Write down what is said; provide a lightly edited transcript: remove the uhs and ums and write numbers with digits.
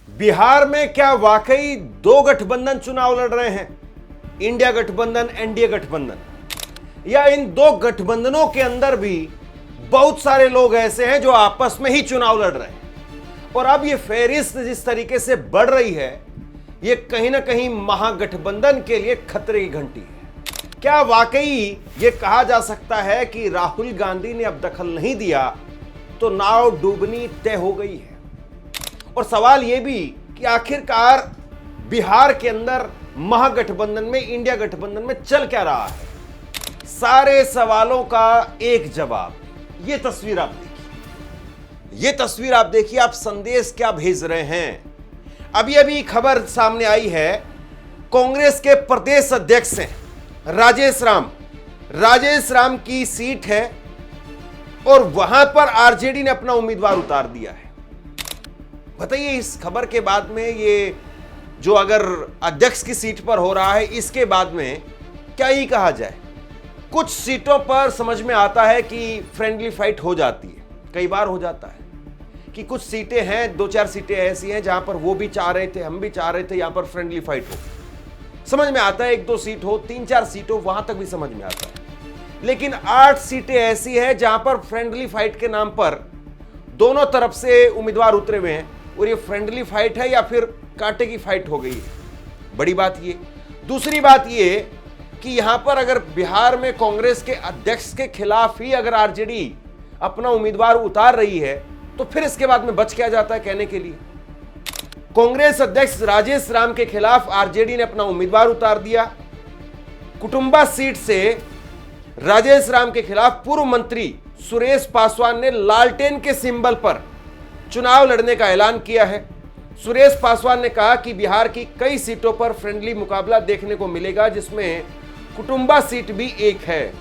बिहार में क्या वाकई दो गठबंधन चुनाव लड़ रहे हैं? इंडिया गठबंधन, एनडीए गठबंधन, या इन दो गठबंधनों के अंदर भी बहुत सारे लोग ऐसे हैं जो आपस में ही चुनाव लड़ रहे हैं? और अब ये फहरिस्त जिस तरीके से बढ़ रही है, ये कहीं ना कहीं महागठबंधन के लिए खतरे की घंटी है। क्या वाकई ये कहा जा सकता है कि राहुल गांधी ने अब दखल नहीं दिया तो नाव डूबनी तय हो गई है? और सवाल यह भी कि आखिरकार बिहार के अंदर महागठबंधन में, इंडिया गठबंधन में चल क्या रहा है? सारे सवालों का एक जवाब, ये तस्वीर आप देखिए। ये तस्वीर आप देखिए, आप संदेश क्या भेज रहे हैं। अभी अभी खबर सामने आई है, कांग्रेस के प्रदेश अध्यक्ष हैं राजेश राम की सीट है और वहां पर आरजेडी ने अपना उम्मीदवार उतार दिया है। बताइए, इस खबर के बाद में ये जो अगर अध्यक्ष की सीट पर हो रहा है, इसके बाद में क्या ही कहा जाए? कुछ सीटों पर समझ में आता है कि फ्रेंडली फाइट हो जाती है, कई बार हो जाता है कि कुछ सीटें हैं, 2-4 सीटें ऐसी हैं जहां पर वो भी चाह रहे थे, हम भी चाह रहे थे, यहां पर फ्रेंडली फाइट हो, समझ में आता है। 1-2 सीट हो, 3-4 सीट हो, वहां तक भी समझ में आता है। लेकिन 8 सीटें ऐसी हैं जहां पर फ्रेंडली फाइट के नाम पर दोनों तरफ से उम्मीदवार उतरे हुए हैं, और ये फ्रेंडली फाइट है या फिर कांटे की फाइट हो गई है। बड़ी बात ये। दूसरी बात ये कि यहां पर अगर बिहार में कांग्रेस के अध्यक्ष के खिलाफ ही अगर आरजेडी अपना उम्मीदवार उतार रही है, तो फिर इसके बाद में बच क्या जाता है कहने के लिए? कांग्रेस अध्यक्ष राजेश राम के खिलाफ आरजेडी ने अपना उम्मीदवार उतार दिया। कुटुंबा सीट से राजेश राम के खिलाफ पूर्व मंत्री सुरेश पासवान ने लालटेन के सिंबल पर चुनाव लड़ने का ऐलान किया है। सुरेश पासवान ने कहा कि बिहार की कई सीटों पर फ्रेंडली मुकाबला देखने को मिलेगा, जिसमें कुटुंबा सीट भी एक है।